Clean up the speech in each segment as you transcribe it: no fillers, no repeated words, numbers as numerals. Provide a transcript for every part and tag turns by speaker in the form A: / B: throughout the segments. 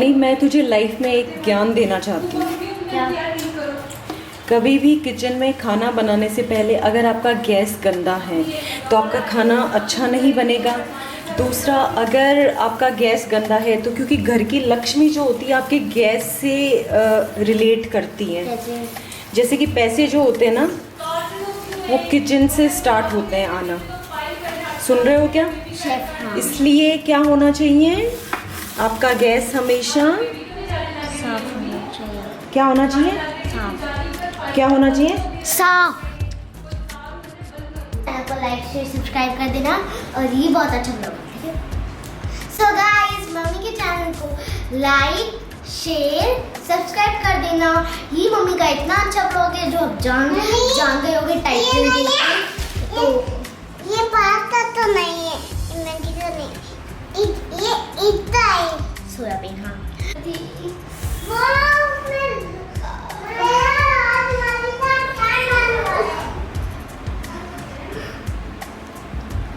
A: भाई मैं तुझे लाइफ में एक ज्ञान देना चाहती हूँ।
B: क्या?
A: कभी भी किचन में खाना बनाने से पहले अगर आपका गैस गंदा है तो आपका खाना अच्छा नहीं बनेगा। दूसरा, अगर आपका गैस गंदा है तो क्योंकि घर की लक्ष्मी जो होती है आपके गैस से रिलेट करती है। जैसे कि पैसे जो होते हैं ना वो किचन से स्टार्ट होते हैं आना। सुन रहे हो क्या? इसलिए क्या होना चाहिए, आपका गैस हमेशा
B: साफ होना चाहिए।
A: क्या होना चाहिए?
B: साफ।
A: क्या होना चाहिए?
B: साफ। चैनल को लाइक शेयर सब्सक्राइब कर देना और ये बहुत अच्छा ब्लॉग है, ठीक है? सो गाइस, मम्मी के चैनल को लाइक शेयर सब्सक्राइब कर देना। ये मम्मी का इतना अच्छा ब्लॉग है जो आप जान गए होगे टाइटल के लिए। तो ये पास्ता तो नहीं है, मैगी तो नहीं, ये इतना है सोयाबीन। हाँ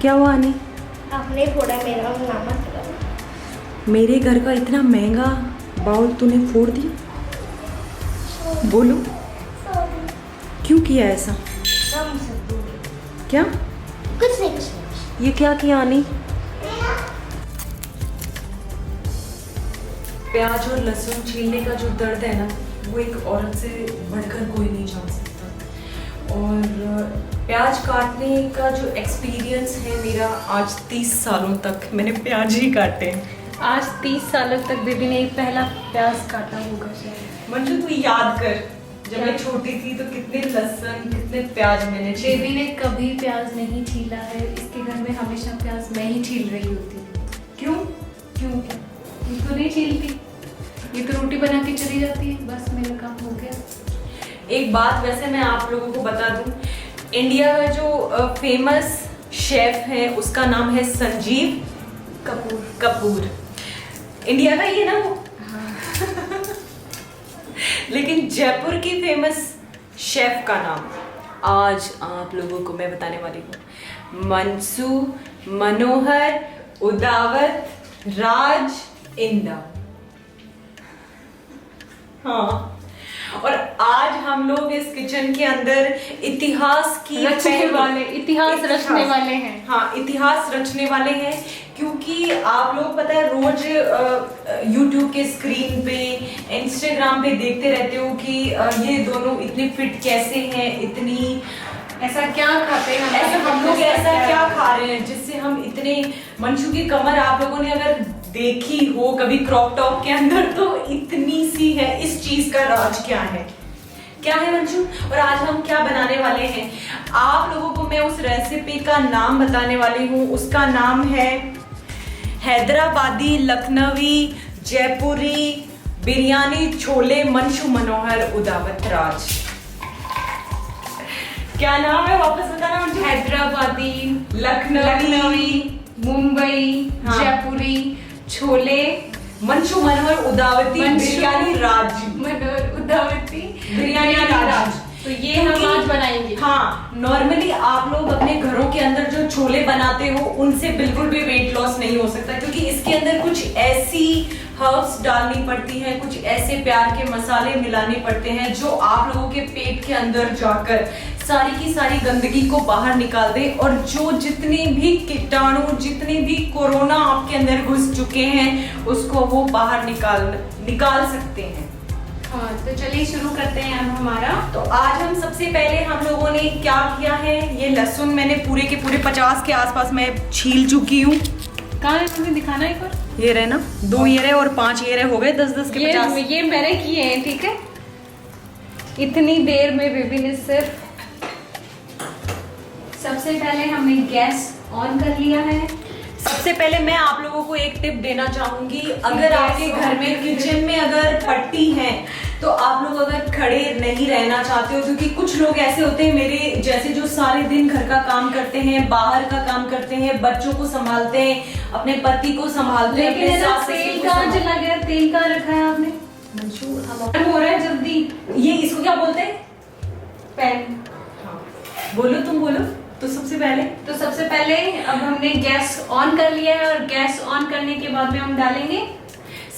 A: क्या हुआ आनी?
B: आपने फोड़ा मेरा नमक।
A: मेरे घर का इतना महंगा बाउल तूने फोड़ दिया? बोलो क्यों किया ऐसा? क्या?
B: कुछ नहीं।
A: ये क्या किया आनी? प्याज और लहसुन छीलने का जो दर्द है ना वो एक औरत से बढ़कर कोई नहीं जान सकता। और प्याज काटने का जो एक्सपीरियंस है मेरा, आज 30 सालों तक मैंने प्याज ही काटे हैं।
C: आज 30 सालों तक बेबी ने पहला प्याज काटा होगा शायद।
A: मंजू तू याद कर, जब मैं छोटी थी तो कितने लहसुन कितने प्याज मैंने छीले।
C: बेबी ने कभी प्याज नहीं छीला है। इसके घर में हमेशा प्याज मैं ही छील रही होती हूँ।
A: क्यों?
C: क्यों क्या? ये तो नहीं छीलती, ये तो रोटी बना के चली जाती है। बस मेरा काम हो गया।
A: एक बात वैसे मैं आप लोगों को बता दूं, इंडिया का जो फेमस शेफ है उसका नाम है संजीव कपूर। इंडिया का ही है ना वो?
C: हाँ।
A: लेकिन जयपुर की फेमस शेफ का नाम आज आप लोगों को मैं बताने वाली हूँ। मनसू मनोहर उदावत राज इंदा। हाँ, और आज हम लोग इस किचन के अंदर इतिहास
C: इतिहास रचने वाले हैं।
A: हाँ, इतिहास रचने वाले हैं। क्योंकि आप लोग पता है रोज YouTube के स्क्रीन पे, इंस्टाग्राम पे देखते रहते हो कि ये दोनों इतने फिट कैसे हैं, इतनी
C: ऐसा क्या खाते हैं
A: ऐसा हम लोग ऐसा क्या खा रहे हैं जिससे हम इतने। मंशू की कमर आप लोगों ने अगर देखी हो कभी क्रॉप टॉप के अंदर तो इतनी सी है। इस चीज का राज क्या है? क्या है मंशू? और आज हम क्या बनाने वाले हैं, आप लोगों को मैं उस रेसिपी का नाम बताने वाली हूँ। उसका नाम है हैदराबादी लखनवी जयपुरी बिरयानी छोले मनसू मनोहर उदावत राज। क्या नाम है? वापस बताना मंशू।
C: हैदराबादी
A: लखनवी
C: मुंबई जयपुरी छोले
A: मनसू मनोहर उदावती बिरयानी राज।
C: मनोहर उदावती
A: बिरयानी राज।
C: तो ये हम आज बनाएंगे।
A: हाँ, नॉर्मली आप लोग अपने घरों के अंदर जो छोले बनाते हो उनसे बिल्कुल भी वेट लॉस नहीं हो सकता, क्योंकि इसके अंदर कुछ ऐसी हर्ब्स डालनी पड़ती हैं, कुछ ऐसे प्यार के मसाले मिलाने पड़ते हैं जो आप लोगों के पेट के अंदर जाकर सारी की सारी गंदगी को बाहर निकाल दे, और जो जितने भी कीटाणु, जितने भी कोरोना आपके अंदर घुस चुके हैं उसको वो बाहर निकाल सकते हैं।
C: हाँ, तो चलिए शुरू करते हैं अब हमारा।
A: तो आज हम सबसे पहले हम लोगों ने क्या किया है, ये लहसुन मैंने पूरे के पूरे 50 के आसपास मैं छील चुकी हूँ।
C: कहाँ है? तुम्हें दिखाना एक बार।
A: ये रहे ना, 2 ये रहे और 5 ये रहे, हो गए 10-10 के 50।
C: ये मैंने किए हैं, ठीक है। इतनी देर में बेबी ने सिर्फ सबसे पहले हमने गैस ऑन कर लिया है।
A: सबसे पहले मैं आप लोगों को एक टिप देना चाहूंगी, अगर आपके घर में किचन में अगर पट्टी है तो आप लोग अगर खड़े नहीं रहना चाहते हो, क्योंकि कुछ लोग ऐसे होते हैं मेरे जैसे जो सारे दिन घर का काम करते हैं, बाहर का काम करते हैं, बच्चों को संभालते हैं, अपने पति को संभालते हैं,
C: लेकिन तेल कहाँ चला गया? तेल कहाँ रखा है आपने? हो रहा है जल्दी।
A: ये इसको क्या बोलते हैं?
C: पैन।
A: हाँ, बोलो, तुम बोलो। तो सबसे पहले
C: अब हमने गैस ऑन कर लिया है और गैस ऑन करने के बाद में हम डालेंगे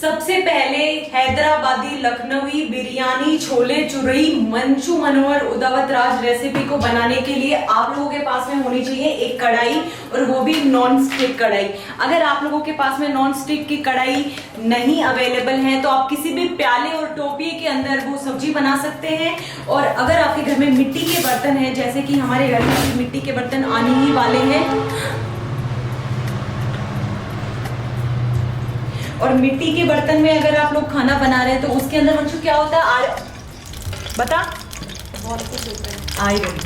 A: सबसे पहले हैदराबादी लखनवी बिरयानी छोले चुरई मंचू मनोहर उदावत राज रेसिपी को बनाने के लिए आप लोगों के पास में होनी चाहिए एक कढ़ाई, और वो भी नॉन स्टिक कढ़ाई। अगर आप लोगों के पास में नॉन स्टिक की कढ़ाई नहीं अवेलेबल है तो आप किसी भी प्याले और टोपिए के अंदर वो सब्जी बना सकते हैं। और अगर आपके घर में मिट्टी के बर्तन हैं, जैसे कि हमारे घर में मिट्टी के बर्तन आने ही वाले हैं, और मिट्टी के बर्तन में अगर आप लोग खाना बना रहे हैं तो उसके अंदर मंचू क्या होता है बता?
C: बहुत कुछ होता है।
A: आयरन।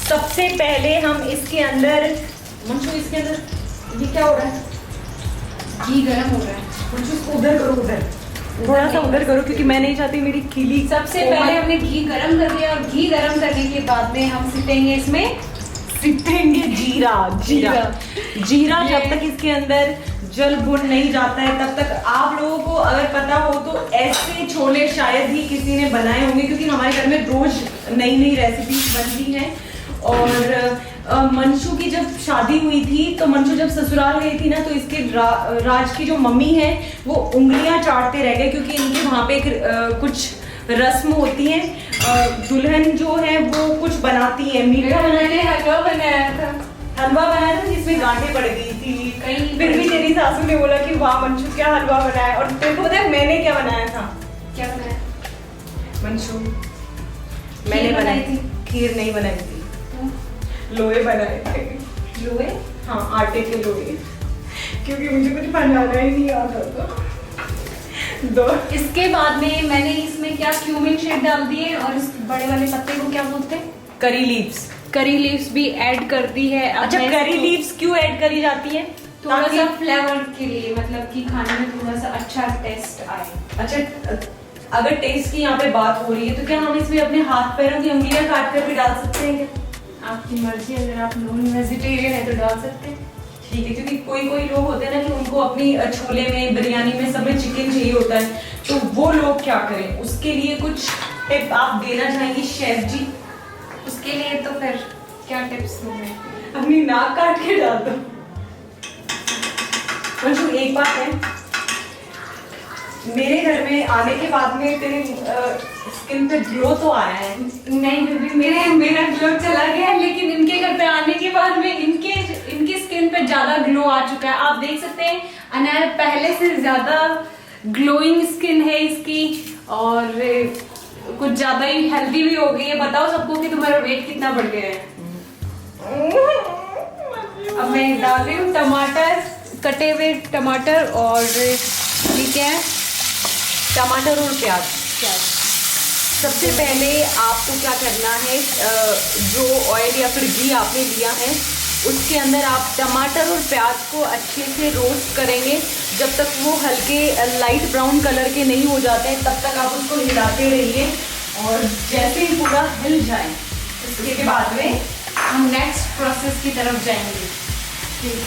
A: सबसे पहले हम इसके अंदर मंचू, इसके अंदर ये क्या हो रहा है?
C: घी गरम हो रहा है।
A: मंचू इसको उधर करो, उधर थोड़ा सा उधर करो, क्योंकि मैं नहीं चाहती मेरी खीली।
C: सबसे पहले हमने घी गरम कर लिया, और घी गरम करने के बाद में हम सीटेंगे इसमें
A: जीरा। जीरा जब तक इसके अंदर जल भुन नहीं जाता है तब तक आप लोगों को अगर पता हो तो ऐसे छोले शायद ही किसी ने बनाए होंगे, क्योंकि हमारे घर में रोज नई नई रेसिपीज बनती हैं। और मंशु की जब शादी हुई थी तो मंशु जब ससुराल गई थी ना, तो इसके राज की जो मम्मी है वो उंगलियां चाटते रह गए, क्योंकि इनके वहां पे कुछ रस्म होती है। दुल्हन जो है वो कुछ बनाती है, मीठा
C: मैंने हलवा बनाया था।
A: हलवा बनाया था जिसमें गांठें पड़ गई थी। फिर भी तेरी सासू ने बोला कि वाह मंशु क्या हलवा बनाया। और तेरे को पता है मैंने क्या बनाया था?
C: क्या बनाया?
A: मंशु मैंने बनाई थी, खीर नहीं बनाई थी, लोहे बनाए थे।
C: लोहे?
A: हाँ, आटे के लोहे, क्योंकि मुझे कुछ बनाना ही नहीं आता था। दो
C: इसके बाद में मैंने इसमें क्या क्यूमिन सीड डाल दिए, और इस बड़े वाले पत्ते को क्या बोलते हैं?
A: Curry leaves.
C: करी लीव्स भी ऐड कर दी है।
A: अच्छा, करी लीव्स क्यों ऐड करी जाती है?
C: थोड़ा सा फ्लेवर के लिए, मतलब कि खाने में थोड़ा सा अच्छा टेस्ट आए।
A: अच्छा, अगर टेस्ट की यहाँ पे बात हो रही है तो क्या हम इसमें अपने हाथ पैरों की उंगलियां काट कर भी डाल सकते हैं क्या?
C: आपकी मर्जी, अगर आप नॉन वेजिटेरियन है तो डाल सकते हैं।
A: ठीक है, क्योंकि कोई कोई लोग होते हैं ना कि उनको अपनी छोले में, बिरयानी में, सब में चिकन चाहिए होता है, तो वो लोग क्या करें? उसके लिए कुछ टिप आप देना चाहेंगी शेफ जी?
C: उसके लिए तो फिर क्या टिप्स दूंगे?
A: अपनी नाक काट के डाल दो। मंशु, एक बात है, मेरे घर में आने के बाद में तेरे स्किन पे ग्लो तो आया है।
C: नहीं बेबी, मेरा ग्लो चला गया है, लेकिन इनके घर पे आने के बाद में इनकी स्किन पे ज्यादा ग्लो आ चुका है। आप देख सकते हैं अनार पहले से ज्यादा ग्लोइंग स्किन है इसकी, और कुछ ज्यादा ही हेल्दी भी हो गई है। बताओ सबको कि तुम्हारा वेट कितना बढ़ गया है। अब मैं डाल रही हूँ टमाटर, कटे हुए टमाटर, और ये क्या है?
A: टमाटर और प्याज। सबसे पहले आपको क्या करना है, जो ऑयल या फिर घी आपने लिया है उसके अंदर आप टमाटर और प्याज को अच्छे से रोस्ट करेंगे। जब तक वो हल्के लाइट ब्राउन कलर के नहीं हो जाते हैं तब तक आप उसको हिलाते रहिए, और जैसे ही पूरा हिल जाए उसके बाद में
C: हम नेक्स्ट प्रोसेस की तरफ जाएंगे।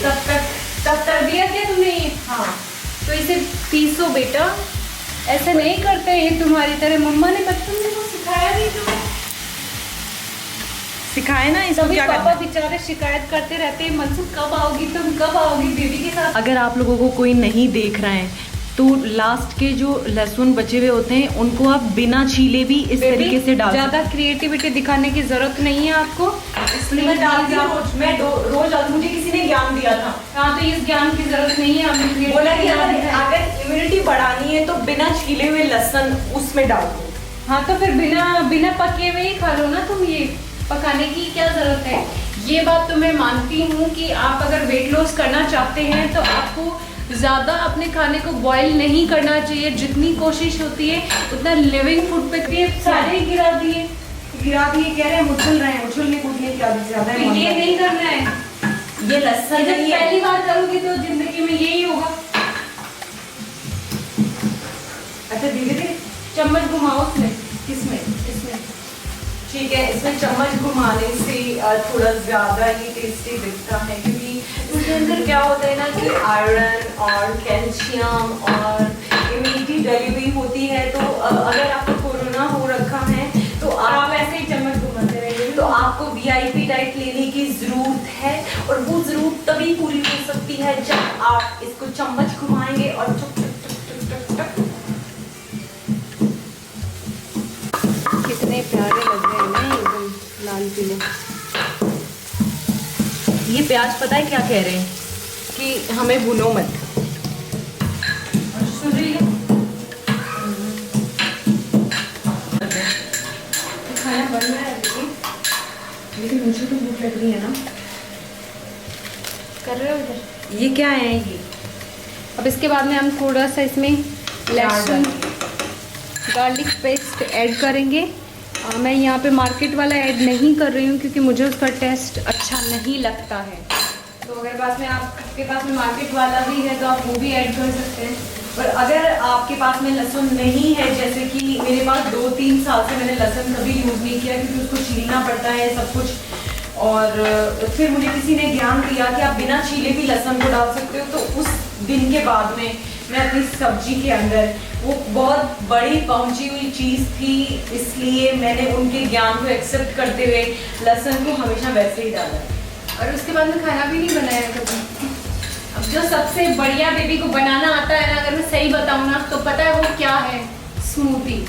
C: तब तक दिया क्या तुमने ये?
A: हाँ,
C: तो इसे पीसो बेटा, ऐसे नहीं करते हैं तुम्हारी तरह। मम्मा ने बचपन में कुछ सिखाया नहीं तुम्हें?
A: सिखाए ना, इसको क्या
C: पापा
A: करना।
C: बेचारे शिकायत करते रहते हैं, मनसुख कब आओगी तुम, कब आओगी बेबी के साथ।
A: अगर आप लोगों को कोई नहीं देख रहा है तो लास्ट के जो लहसुन बचे हुए होते हैं उनको आप बिना छीले भी इस तरीके से डाल।
C: ज्यादा क्रिएटिविटी दिखाने की जरूरत नहीं है आपको, इसलिए
A: मैं डालती हूँ रोज, मैं रोज डालती हूँ। मुझे किसी ने ज्ञान दिया था।
C: हाँ, तो इस ज्ञान की जरूरत नहीं है। हमने
A: बोला कि अगर इम्यूनिटी बढ़ानी है तो बिना छीले हुए लहसुन उसमें डाल दो।
C: हाँ, तो फिर बिना पके हुए ही खा लो ना तुम। ये पकाने की क्या जरूरत है? ये बात तो मैं मानती हूँ कि आप अगर वेट लॉस करना चाहते हैं तो आपको ज़्यादा अपने खाने को बॉईल नहीं करना चाहिए। जितनी कोशिश होती है उतना लिविंग फूड पे सारे गिरा दिए
A: कह रहे हैं उछल रहे हैं, उछलने कूदने की आदत ज्यादा है।
C: ये नहीं करना है।
A: ये लहसुन
C: जब
A: नहीं है।
C: पहली बार करोगे तो जिंदगी में यही होगा।
A: अच्छा, धीरे धीरे
C: चम्मच घुमाओ उसमें।
A: किसमें?
C: इसमें
A: ठीक है, इसमें चम्मच घुमाने से थोड़ा ज्यादा ही टेस्टी दिखता है, क्योंकि इसके अंदर क्या होता है ना कि आयरन और कैल्शियम और इम्यूनिटी डली हुई होती है। तो अगर आपको कोरोना हो रखा है तो
C: आप ऐसे ही चम्मच घुमाते रहेंगे।
A: तो आपको VIP डाइट लेने की जरूरत है, और वो जरूरत तभी पूरी हो सकती है जब आप इसको चम्मच घुमाएंगे और टुक टुक टुक टुक टुक टुक।
C: कितने प्यारे लग रहे हैं ना एकदम लाल पीले।
A: ये प्याज पता है क्या कह रहे हैं कि हमें भूनो मत।
C: सुन रही हो? खाना बन रहा है लेकिन मुझे तो भूख लग रही है ना। कर रहे हो इधर?
A: ये क्या है ये?
C: अब इसके बाद में हम थोड़ा सा इसमें लहसुन गार्लिक पेस्ट ऐड करेंगे। मैं यहाँ पे मार्केट वाला ऐड नहीं कर रही हूँ क्योंकि मुझे उसका टेस्ट अच्छा नहीं लगता है। तो अगर पास में आपके पास में मार्केट वाला भी है तो आप वो भी ऐड कर सकते हैं।
A: पर अगर आपके पास में लहसुन नहीं है, जैसे कि मेरे पास 2-3 साल से मैंने लहसुन कभी यूज़ नहीं किया क्योंकि उसको छीलना पड़ता है सब कुछ, और फिर मुझे किसी ने ज्ञान दिया कि आप बिना छीले भी लहसुन को डाल सकते हो। तो उस दिन के बाद में मैं अपनी सब्जी के अंदर, वो बहुत बड़ी पहुंची हुई चीज़ थी इसलिए मैंने उनके ज्ञान को एक्सेप्ट करते हुए लहसुन को हमेशा वैसे ही डाला।
C: और उसके बाद में खाना भी नहीं बनाया कभी। अब जो सबसे बढ़िया बेबी को बनाना आता है ना, अगर मैं सही बताऊँ ना, तो पता है वो क्या है? स्मूदी।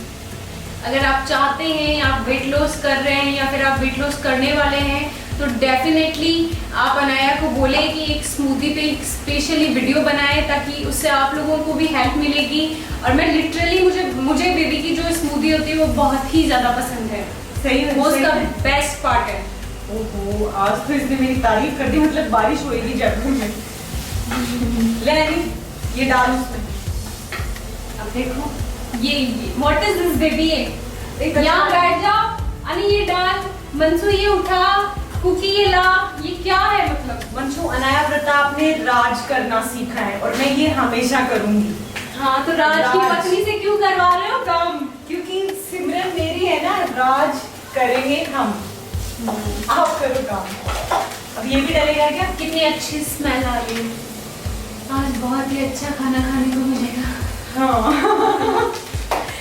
C: अगर आप चाहते हैं, आप वेट लॉस कर रहे हैं या फिर आप वेट लॉस करने वाले हैं, तो डेफिनेटली आप अनाया को बोले कि एक स्मूदी पे एक स्पेशली वीडियो बनाए ताकि उससे आप लोगों को भी हेल्प मिलेगी। और मैं लिटरली मुझे बेबी की जो स्मूदी होती है वो बहुत ही ज़्यादा पसंद है।
A: सही है,
C: वो उसका बेस्ट पार्ट है।
A: ओहो, आज तो इसने मेरी तारीफ कर दी, मतलब बारिश होएगी जयपुर में। ले अनी, ये डाल उसमें।
C: अब देखो ये व्हाट इज दिस बेबी? यहाँ बैठ जाओ अनी, ये डाल। मंसू ये उठा, कुकी ये ला। ये क्या है मतलब?
A: मंशु, अनाया प्रताप ने राज करना सीखा है और मैं ये हमेशा करूंगी।
C: हाँ, तो राज की पत्नी से क्यों करवा रहे हो काम?
A: क्योंकि सिमरन मेरी है ना, राज करेंगे हम, आप करो काम। अब ये भी डलेगा क्या?
C: कितनी अच्छी स्मेल आ रही है। आज बहुत ही अच्छा खाना खाने को मिलेगा।
A: हाँ।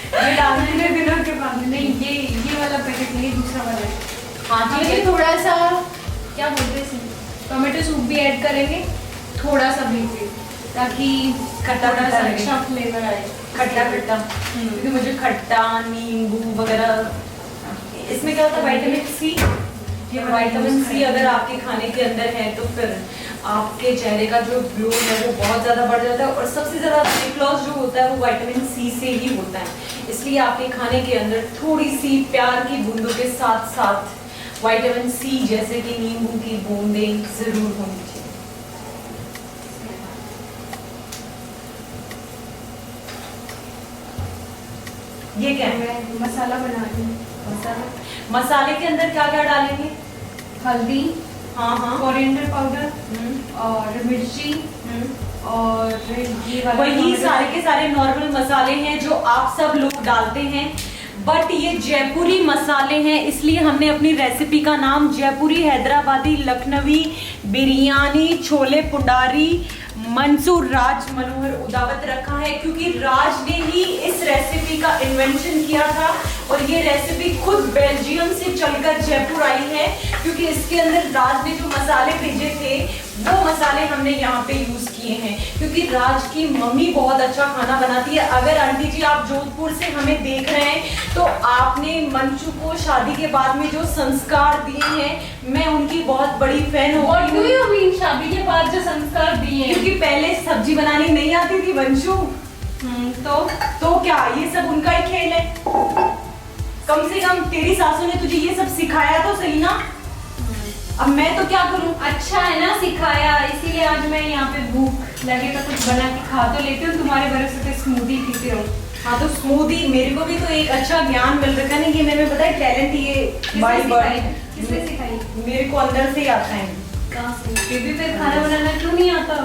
A: ये डालने दिनों के बाद
C: नहीं, ये वाला पैकेट नहीं, दूसरा वाला है।
A: हाँ,
C: ठीक है। थोड़ा सा क्या बोलते हैं, टोमेटो सूप भी ऐड करेंगे, थोड़ा सा भी, ताकि
A: खट्टा
C: थोड़ा
A: खट्टा
C: सा
A: लगे।
C: अच्छा फ्लेवर आए।
A: खट्टा खट्टा, क्योंकि मुझे खट्टा, नींबू वगैरह, इसमें क्या होता है, विटामिन सी। ये विटामिन सी अगर आपके खाने के अंदर है तो फिर आपके चेहरे का जो ग्लो है वो बहुत ज़्यादा बढ़ जाता है। और सबसे ज़्यादा वेट लॉस जो होता है वो विटामिन सी से ही होता है। इसलिए आपके खाने के अंदर थोड़ी सी प्यार की बूंदों के साथ साथ विटामिन सी जैसे कि नींबू की बूंदें ज़रूर होनी चाहिए। ये क्या है?
C: मैं मसाला बना रही हूँ।
A: मसाले के अंदर क्या क्या डालेंगे?
C: हल्दी,
A: हाँ,
C: कोरिएंडर पाउडर और मिर्ची और ये वाला
A: वही
C: टमाटर।
A: सारे के सारे नॉर्मल मसाले हैं जो आप सब लोग डालते हैं, बट ये जयपुरी मसाले हैं इसलिए हमने अपनी रेसिपी का नाम जयपुरी हैदराबादी लखनवी बिरयानी छोले पुडारी मंसूर राज मनोहर उदावत रखा है, क्योंकि राज ने ही इस रेसिपी का इन्वेंशन किया था और ये रेसिपी खुद बेल्जियम से चलकर जयपुर आई है, क्योंकि इसके अंदर राज ने जो मसाले भेजे थे वो मसाले हमने यहाँ पे यूज किए हैं, क्योंकि राज की मम्मी बहुत अच्छा खाना बनाती है। अगर आंटी जी आप जोधपुर से हमें देख रहे हैं तो आपने मंचू को शादी के बाद में जो संस्कार दिए हैं मैं उनकी बहुत बड़ी फैन हूँ।
C: What do you mean शादी के बाद जो संस्कार दिए हैं?
A: क्योंकि पहले सब्जी बनानी नहीं आती थी मंचू, तो क्या ये सब उनका ही खेल है? कम से कम तेरी सासू ने तुझे ये सब सिखाया तो सही ना। अब मैं तो क्या करूं?
C: अच्छा है ना सिखाया, इसीलिए आज मैं यहाँ पे भूख लगे तो कुछ बना के खा तो लेती हूँ, तुम्हारे भरोसे पे स्मूदी पीते हो।
A: हाँ तो स्मूदी, मेरे को भी तो एक अच्छा ज्ञान मिल रखा है, ये मेरे में पता है टैलेंट, ये बाई बर्ड
C: किसने सिखाई?
A: मेरे को अंदर से ही आता है।
C: कहाँ से? बेबी पे खाना बनाना क्यों नहीं आता?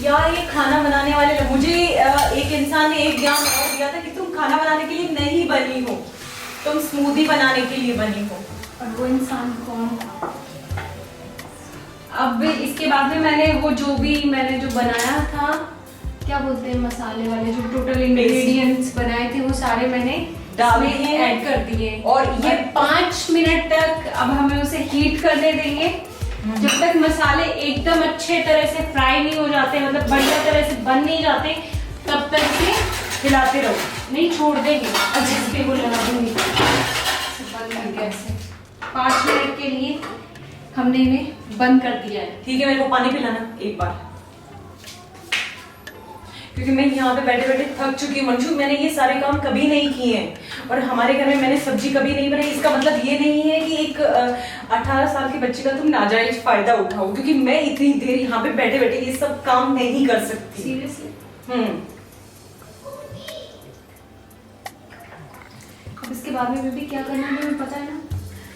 A: यार ये खाना बनाने वाले लोग, मुझे एक इंसान ने एक ज्ञान और दिया था कि तुम खाना बनाने के लिए नहीं बनी हो, तुम स्मूदी बनाने के लिए बनी हो।
C: और वो इंसान कौन? अब इसके बाद में मैंने वो जो बनाया था, क्या बोलते हैं मसाले वाले जो टोटल इंग्रेडिएंट्स बनाए थे वो सारे मैंने
A: डाले
C: इसमें ऐड कर दिए।
A: और ये
C: 5 मिनट तक अब हमें उसे हीट करने देंगे। जब तक मसाले एकदम अच्छे तरह से फ्राई नहीं हो जाते, मतलब बढ़िया तरह से बन नहीं जाते, तब तक से हिलाते रहो, नहीं छोड़ देंगे। अब इस पे वो लगा दूंगी, बंद कर दिया इसे। 5 मिनट के लिए हमने इन्हें बंद कर दिया है।
A: ठीक है, मेरे को पानी पिलाना एक बार, क्योंकि मैं यहाँ पे बैठे बैठे थक चुकी हूँ। मंशू, मैंने ये सारे काम कभी नहीं किए हैं और हमारे घर में मैंने सब्जी कभी नहीं बनाई। इसका मतलब ये नहीं है कि एक 18 साल के बच्चे का तुम नाजायज फायदा उठाओ, क्योंकि मैं इतनी देर यहाँ पे बैठे बैठे ये सब काम नहीं कर सकती।
C: सीरियसली। अब इसके बाद में भी क्या करना है हमें पता है ना।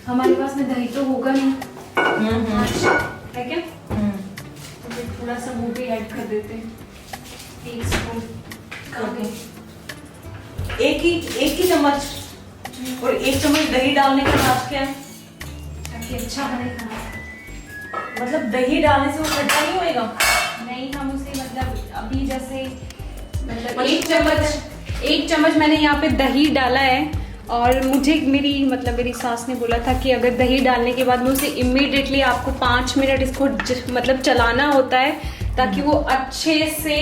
C: हमारे पास में दही तो होगा नहीं, है क्या? तो फिर थोड़ा सा वो भी ऐड कर देते हैं, 1 स्पून कर दें।
A: एक ही चम्मच, और 1 चम्मच दही डालने का राज क्या है?
C: ताकि अच्छा बने खाना।
A: मतलब दही डालने से वो खट्टा नहीं होएगा?
C: नहीं, हम उसे मतलब अभी जैसे मतलब 1 चम्मच मैंने यहाँ पे दही डाला है। और मुझे मेरी सास ने बोला था कि अगर दही डालने के बाद में उसे इमीडिएटली आपको 5 मिनट इसको मतलब चलाना होता है, ताकि वो अच्छे से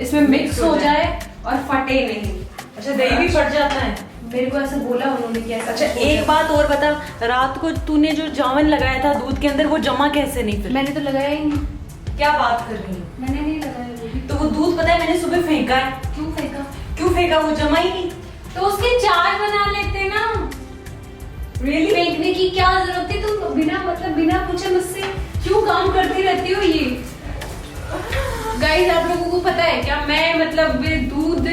C: इसमें मिक्स हो जाए और फटे नहीं।
A: अच्छा, दही भी फट जाता है?
C: मेरे को ऐसा बोला उन्होंने कि ऐसा।
A: अच्छा, एक बात और बता, रात को तूने जो जावन लगाया था दूध के अंदर, वो जमा कैसे नहीं? फिर
C: मैंने तो लगाया ही नहीं।
A: क्या बात कर रही है?
C: मैंने नहीं लगाया वो भी।
A: तो वो दूध पता है मैंने सुबह फेंका है। क्यों फेंका? वो जमा ही नहीं।
C: तो उसके 4 बना लेते ना।
A: Really?
C: फेंकने की क्या जरूरत थी? तुम बिना पूछे मुझसे क्यों काम करती रहती हो ये? गाइस, आप लोगों को पता है क्या, मैं मतलब दूध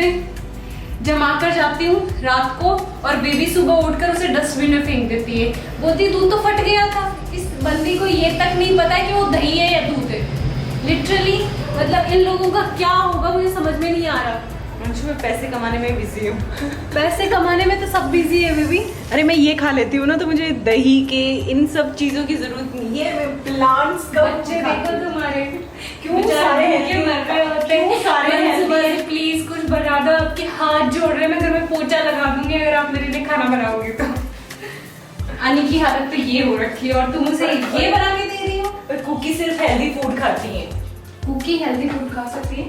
C: जमा कर जाती हूँ रात को और बेबी सुबह उठकर उसे डस्टबिन में फेंक देती है। बोलती दूध तो फट गया था। इस बंदी को ये तक नहीं पता है कि वो दही है या दूध है। लिटरली मतलब इन लोगों का क्या होगा मुझे समझ में नहीं आ रहा।
A: मैं पैसे कमाने में बिजी हूँ।
C: पैसे कमाने में तो सब बिजी है बेबी।
A: अरे मैं ये खा लेती हूँ ना, तो मुझे दही के इन सब चीजों की जरूरत नहीं है। मैं प्लांट्स का
C: बच्चे देखो तुम्हारे
A: क्यों सारे
C: भूखे मर रहे होते हैं।
A: क्यों सारे
C: सुबह से प्लीज कुछ बना दो, आपके हाथ जोड़ रहे हैं, मैं घर में पोछा लगा दूंगी अगर आप मेरे लिए खाना बनाओगे तो। अनी की हालत तो ये हो रखी है और तुम उसे ये बना के दे रही हो।
A: पर कुकी सिर्फ हेल्दी फूड खाती है।
C: कुकी हेल्दी फूड खा सकती है,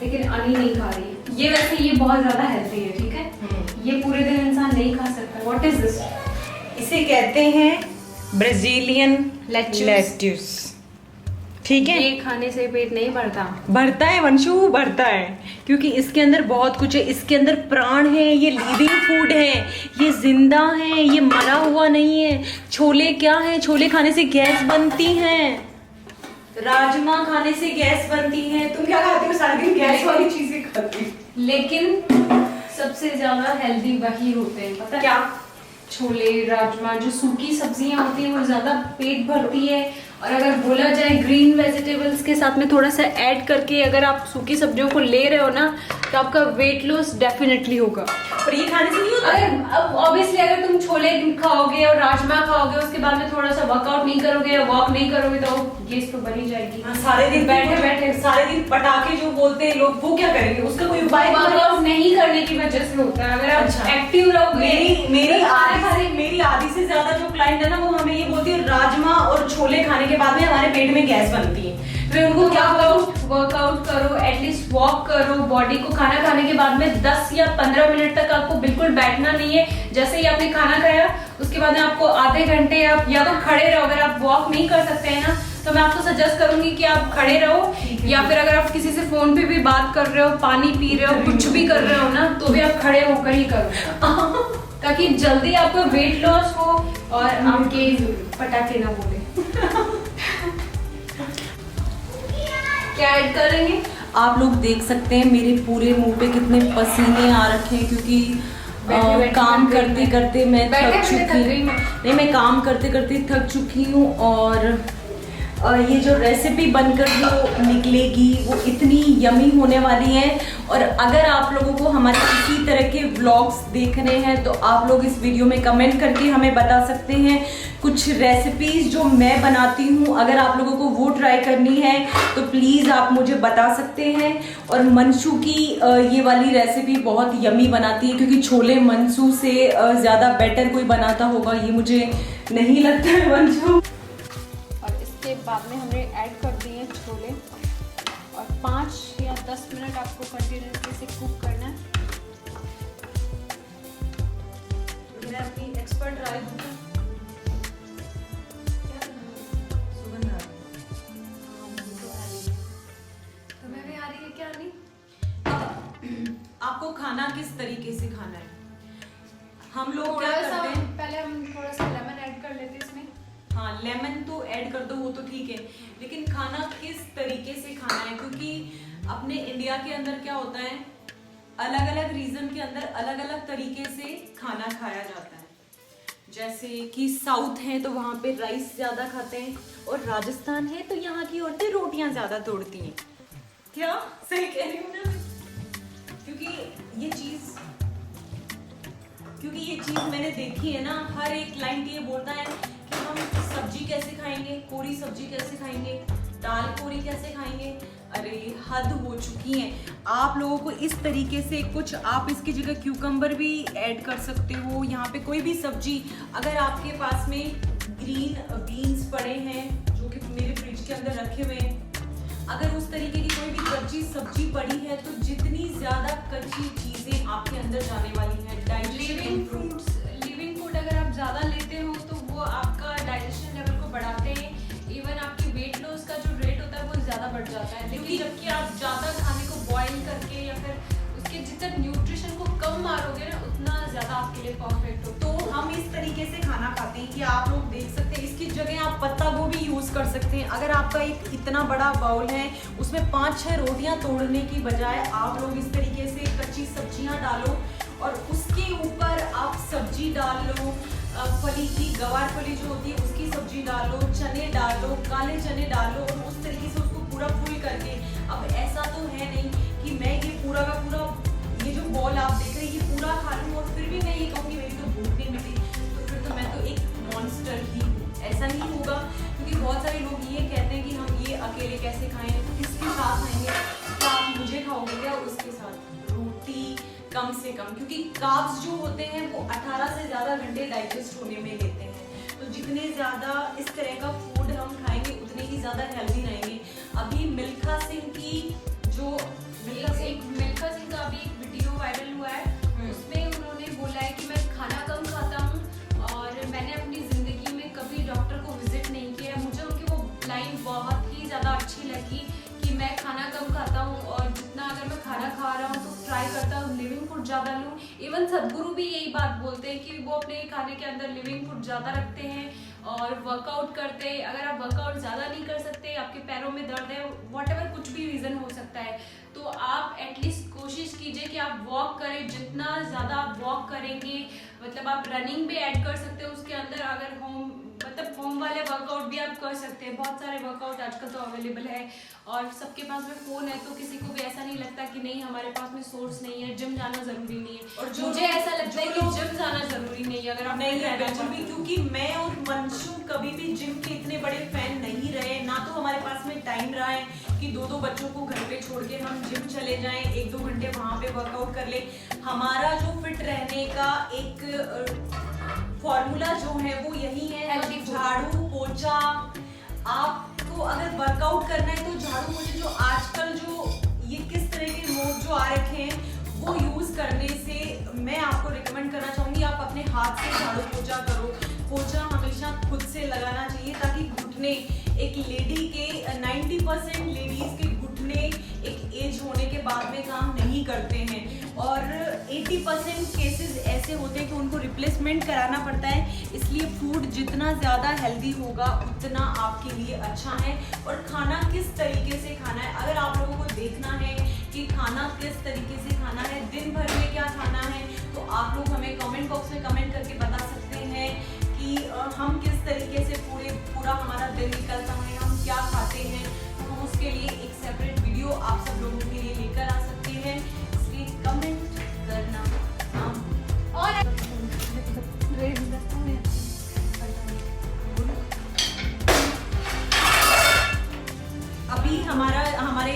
C: लेकिन अनी नहीं खा रही है। ये वैसे ये बहुत ज्यादा हेल्दी है, ठीक है। ये पूरे दिन इंसान नहीं खा सकता। What is this?
A: इसे कहते हैं ब्राजीलियन लेट्यूस। ठीक है,
C: ये खाने से पेट नहीं भरता।
A: भरता है वंशु, भरता है, क्योंकि इसके अंदर बहुत कुछ है। इसके अंदर प्राण है, ये लिविंग फूड है, ये जिंदा है, ये मरा हुआ नहीं है। छोले क्या है? छोले खाने से गैस बनती है, राजमा खाने से गैस बनती है। तुम क्या खाती हो? सारा दिन गैस वाली चीजें खाती हो।
C: लेकिन सबसे ज्यादा हेल्दी वही होते हैं, पता है
A: क्या?
C: छोले, राजमा, जो सूखी सब्जियां होती हैं वो ज्यादा पेट भरती है। और अगर बोला जाए ग्रीन वेजिटेबल्स के साथ में थोड़ा सा ऐड करके अगर आप सूखी सब्जियों को ले रहे हो ना, तो आपका वेट लॉस डेफिनेटली होगा।
A: पर ये खाने से नहीं होता।
C: अगर ऑब्वियसली अगर तुम छोले खाओगे और राजमा खाओगे, उसके बाद में थोड़ा सा वर्कआउट नहीं करोगे या वॉक नहीं करोगे, तो गैस तो बनी जाएगी।
A: सारे दिन बैठे बैठे सारे दिन पटाखे जो बोलते हैं लोग, वो क्या करेंगे? उसका कोई उपाय?
C: वर्कआउट नहीं करने की वजह से होता है। अगर आप एक्टिव रहोगे।
A: मेरी आधी से ज्यादा जो क्लाइंट है ना, वो हमें ये बोलती है राजमा और छोले खाने के बाद में हमारे पेट में गैस बनती है।
C: फिर उनको क्या करो? वर्कआउट करो, एटलीस्ट वॉक करो। बॉडी को खाना खाने के बाद में 10 या 15 मिनट तक आपको बिल्कुल बैठना नहीं है। जैसे ही आपने खाना खाया उसके बाद में आपको आधे घंटे आप या तो खड़े रहो। अगर आप वॉक नहीं कर सकते हैं ना, तो मैं आपको सजेस्ट करूंगी कि आप खड़े रहो, या फिर अगर आप किसी से फोन पे भी बात कर रहे हो, पानी पी रहे हो, कुछ भी कर रहे हो ना, तो भी आप खड़े होकर ही करो ताकि जल्दी आपको वेट लॉस हो और आपके पटाखे ना बोले। क्या ऐड करेंगे?
A: आप लोग देख सकते हैं मेरे पूरे मुंह पे कितने पसीने आ रखे हैं, क्योंकि काम करते करते मैं थक चुकी हूँ। नहीं, मैं काम करते करते थक चुकी हूँ। और ये जो रेसिपी बनकर जो निकलेगी वो इतनी यमी होने वाली है। और अगर आप लोगों को हमारे इसी तरह के व्लॉग्स देखने हैं तो आप लोग इस वीडियो में कमेंट करके हमें बता सकते हैं कुछ रेसिपीज जो मैं बनाती हूँ। अगर आप लोगों को वो ट्राई करनी है तो प्लीज़ आप मुझे बता सकते हैं। और मंशू की ये वाली रेसिपी बहुत यमी बनाती है, क्योंकि छोले मंशू से ज़्यादा बेटर कोई बनाता होगा ये मुझे नहीं लगता है मंशू।
C: और इसके बाद में हमने ऐड कर दिए हैं छोले और 5 या 10 मिनट आपको कंटिन्यूसली से कुक करना है।
A: मैं अपनी एक्सपर्ट राय दूँ, सुगंध आ रही है।
C: तुम्हें भी आ रही है क्या नहीं?
A: आपको खाना किस तरीके से खाना है? हम लोग क्या
C: थोड़ा सा
A: करते हैं,
C: पहले हम थोड़ा सा लेमन ऐड कर लेते हैं इसमें।
A: हाँ लेमन तो ऐड कर दो, वो तो ठीक है, लेकिन खाना किस तरीके से खाना है? क्योंकि अपने इंडिया के अंदर क्या होता है, अलग अलग रीजन के अंदर अलग अलग तरीके से खाना खाया जाता है। जैसे कि साउथ है तो वहाँ पे राइस ज़्यादा खाते हैं, और राजस्थान है तो यहाँ की औरतें रोटियाँ ज़्यादा तोड़ती हैं। क्या सही कह रही हूँ ना? क्योंकि ये चीज़ मैंने देखी है ना, हर एक क्लाइंट ये बोलता है कि हम सब्जी कैसे खाएंगे, कोरी सब्जी कैसे खाएंगे, दाल कोरी कैसे खाएंगे। अरे हद हो चुकी है। आप लोगों को इस तरीके से कुछ, आप इसकी जगह क्यूकम्बर भी ऐड कर सकते हो। यहाँ पे कोई भी सब्जी, अगर आपके पास में ग्रीन बीन्स पड़े हैं जो कि मेरे फ्रिज के अंदर रखे हुए हैं, अगर उस तरीके की कोई भी कच्ची सब्जी पड़ी है तो जितनी ज्यादा कच्ची चीजें आपके अंदर जाने वाली है,
C: लिविंग फूड अगर आप ज़्यादा लेते हो तो वो आपका डाइजेशन लेवल को बढ़ाते हैं। इवन आपकी वेट लॉस का जो रेट होता है वो ज़्यादा बढ़ जाता है। लेकिन जबकि आप ज़्यादा खाने को बॉईल करके या फिर उसके जितना न्यूट्रिशन को कम मारोगे ना, उतना ज़्यादा आपके लिए परफेक्ट हो।
A: तो हम इस तरीके से खाना खाते हैं कि आप लोग देख सकते हैं, इसकी जगह आप पत्ता गोभी यूज कर सकते हैं। अगर आपका एक इतना बड़ा बाउल है, उसमें 5-6 रोटियां तोड़ने की बजाय आप लोग इस तरीके से कच्ची सब्जियां डालो और उसके ऊपर आप सब्जी डाल लो, फली की गवार फली जो होती है उसकी सब्जी डालो, चने डालो, काले चने डालो, और उस तरीके से उसको पूरा फुल करके। अब ऐसा तो है नहीं कि मैं ये पूरा का पूरा, ये जो बॉल आप देख रहे हैं, ये पूरा खा लूँ और फिर भी मैं ये कहूँगी मेरी तो भूख नहीं मिटी, तो फिर तो मैं तो एक मॉन्स्टर ही हूँ। ऐसा नहीं होगा, क्योंकि बहुत सारे लोग ये कहते हैं कि हम ये अकेले कैसे खाएं, किसके साथ खाएंगे? क्या आप मुझे खाओगे क्या उसके साथ? रोटी कम से कम, क्योंकि कार्ब्स जो होते हैं वो 18 से ज़्यादा घंटे डाइजेस्ट होने में लेते हैं। तो जितने ज़्यादा इस तरह का फूड हम खाएंगे उतने ही ज़्यादा हेल्दी रहेंगे। अभी मिल्खा सिंह की जो
C: मिल्खा सिंह का अभी एक वीडियो वायरल हुआ है, उसमें उन्होंने बोला है कि मैं खाना कम खाता हूँ और मैंने अपनी ज़िंदगी में कभी डॉक्टर को विजिट नहीं किया। मुझे उनकी वो लाइन बहुत ही ज़्यादा अच्छी लगी कि मैं खाना कम खाता हूँ और जितना अगर मैं खाना खा रहा हूँ तो ट्राई करता हूँ लिविंग फूड ज़्यादा लूँ। इवन सदगुरु भी यही बात बोलते हैं कि वो अपने खाने के अंदर लिविंग फूड ज़्यादा रखते हैं और वर्कआउट करते हैं। अगर आप वर्कआउट ज़्यादा नहीं कर सकते, आपके पैरों में दर्द है, व्हाटएवर कुछ भी रीज़न हो सकता है, तो आप एटलीस्ट कोशिश कीजिए कि आप वॉक करें। जितना ज़्यादा आप वॉक करेंगे, मतलब आप रनिंग भी ऐड कर सकते हो उसके अंदर। अगर होम वाले वर्कआउट भी आप कर सकते हैं। बहुत सारे वर्कआउट आजकल तो अवेलेबल है और सबके पास में फ़ोन है, तो किसी को भी ऐसा नहीं लगता कि नहीं हमारे पास में सोर्स नहीं है, जिम जाना ज़रूरी नहीं है। और मुझे ऐसा लगता है कि जिम जाना ज़रूरी नहीं है अगर आप
A: नहीं है, बिल्कुल भी, क्योंकि मैं और मंशु कभी भी जिम के इतने बड़े फैन नहीं रहे। ना तो हमारे पास में टाइम रहा है कि 2-2 बच्चों को घर पे छोड़ के हम जिम चले जाएं, 1-2 घंटे वहाँ पे वर्कआउट कर ले। हमारा जो फिट रहने का एक फॉर्मूला जो है वो यही है, झाड़ू पोछा। आपको अगर वर्कआउट करना है तो झाड़ू पोछे जो आजकल जो ये किस तरह के मोड जो आ रखे हैं वो यूज करने से मैं आपको रिकमेंड करना चाहूंगी आप अपने हाथ से झाड़ू पोछा करो। पोछा हमेशा खुद से लगाना चाहिए ताकि घुटने, एक लेडी के 90% लेडीज के घुटने एक एज होने के बाद में काम नहीं करते हैं और 80% केसेस ऐसे होते हैं कि उनको रिप्लेसमेंट कराना पड़ता है। इसलिए फूड जितना ज़्यादा हेल्दी होगा उतना आपके लिए अच्छा है। और खाना किस तरीके से खाना है, अगर आप लोगों को देखना है कि खाना किस तरीके से खाना है, दिन भर में क्या खाना है, तो आप लोग हमें कमेंट बॉक्स में कमेंट करके बता सकते हैं कि हम किस तरीके से पूरा हमारा दिन निकलता है, हम क्या खाते हैं। तो हम उसके लिए एक सेपरेट वीडियो आप सब लोगों के लिए लेकर आ सकते हैं, इसलिए कमेंट करना और अभी हमारे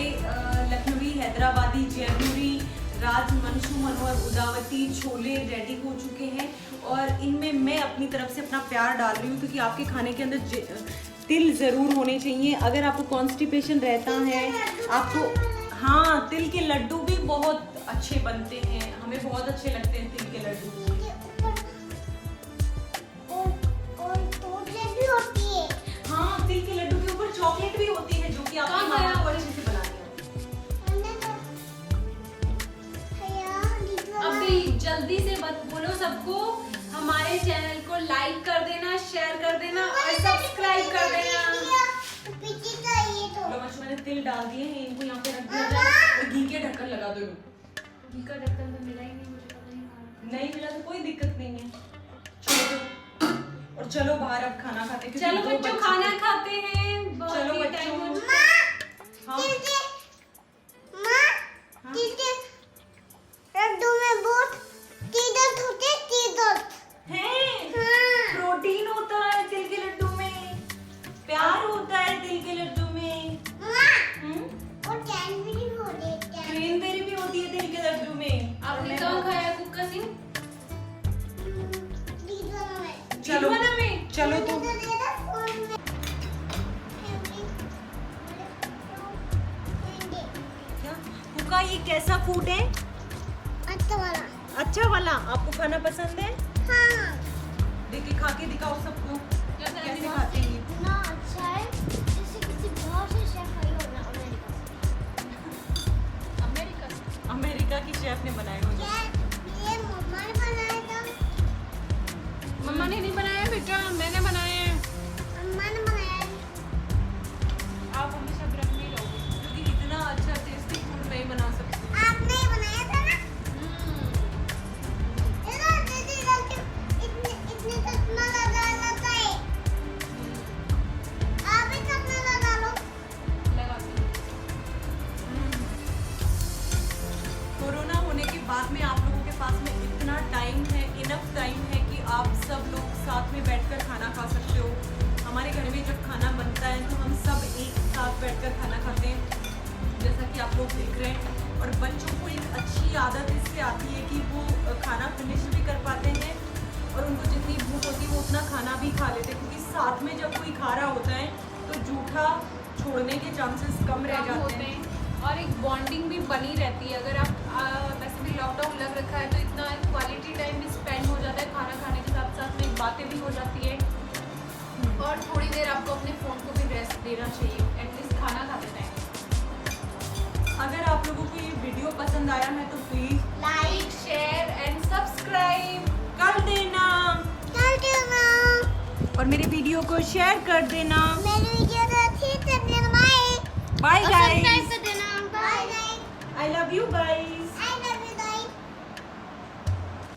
A: लखनवी, हैदराबादी, जयपुरी, राजमंशु, मनोहर, उदावती छोले रेडी हो चुके हैं और इनमें मैं अपनी तरफ से अपना प्यार डाल रही हूँ क्योंकि आपके खाने के अंदर तिल ज़रूर होने चाहिए। अगर आपको कॉन्स्टिपेशन रहता है, आपको हाँ तिल के लड्डू भी बहुत अच्छे बनते हैं, हमें बहुत अच्छे लगते हैं तिल के लड्डू। हाँ तिल के लड्डू के ऊपर चॉकलेट भी होती है जो कि आपकी मामा को अच्छे से बनानी है।
C: अभी जल्दी से बोलो सबको हमारे चैनल को लाइक कर देना, शेयर कर देना और सब्सक्राइब कर देना।
A: लो बच्चों मैंने तिल डाल दिए हैं, इनको यहाँ पे रख दिया जाए और घी के ढक्कन लगा दो।
C: घी का ढक्कन तो मिला ही नहीं, मुझे पता नहीं।
A: नहीं मिला तो कोई दिक्कत नहीं है, छोड़ दो और चलो बाहर अब खाना खाते हैं।
C: चलो बच्चों खाना खाते हैं। बहुत
A: चलो
C: ही
A: बच्चों।
C: टाइम हो चुका है।
A: हाँ प्रोटीन होता है तिल के लड्डू में, प्यार होता है तिल के लड्डू में, क्रेनबेरी भी होती है तिल के लड्डू में।
C: आपने कहाँ खाया कुक्का सिंह?
A: चलो
C: दीवाना में?
A: चलो तो क्या कुका, ये कैसा फूड है? अच्छा वाला आपको खाना पसंद है? देखिए खा के दिखाओ सबको कैसे खाते हैं ये। अमेरिका की शेफ ने बनाए हुए।
C: मम्मा ने नहीं बनाया बेटा, मैंने बनाया है। आप हमेशा ब्रेक नहीं लोगे
A: क्योंकि इतना अच्छा टेस्टी फूड नहीं बना सकती।
B: आपने बनाया था ना? इतने सपना लगा लेता है। आप ही सपना लगा लो।
C: लगाती
A: कोरोना होने के बाद में आप लोगों के पास में इतना टाइम है, इनफ टाइम है कि आप सब लोग साथ में बैठकर खाना खा सकते हो। हमारे घर में जब खाना बनता है तो हम सब एक साथ बैठकर खाना खाते हैं, जैसा कि आप लोग देख रहे हैं। और बच्चों को एक अच्छी आदत इससे आती है कि वो खाना फिनिश भी कर पाते हैं और उनको जितनी भूख होती है वो उतना खाना भी खा लेते हैं, क्योंकि साथ में जब कोई खा रहा होता है तो जूठा छोड़ने के चांसेस कम रह जाते हैं
C: और एक बॉन्डिंग भी बनी रहती है। अगर आप वैसे भी लॉकडाउन लग रखा है तो इतना क्वालिटी टाइम भी स्पेंड हो जाता है, खाना खाने के साथ साथ में बातें भी हो जाती है और थोड़ी देर आपको अपने फ़ोन को भी रेस्ट देना चाहिए, एटलीस्ट खाना खाते टाइम।
A: अगर आप लोगों को ये वीडियो पसंद आया है तो please
C: like, share and subscribe
A: कर देना और मेरे वीडियो को शेयर कर देना।
B: मेरी वीडियो तो अच्छी से
A: बाय गाइस,
B: सब्सक्राइब कर देना। Bye guys.
A: I love you guys.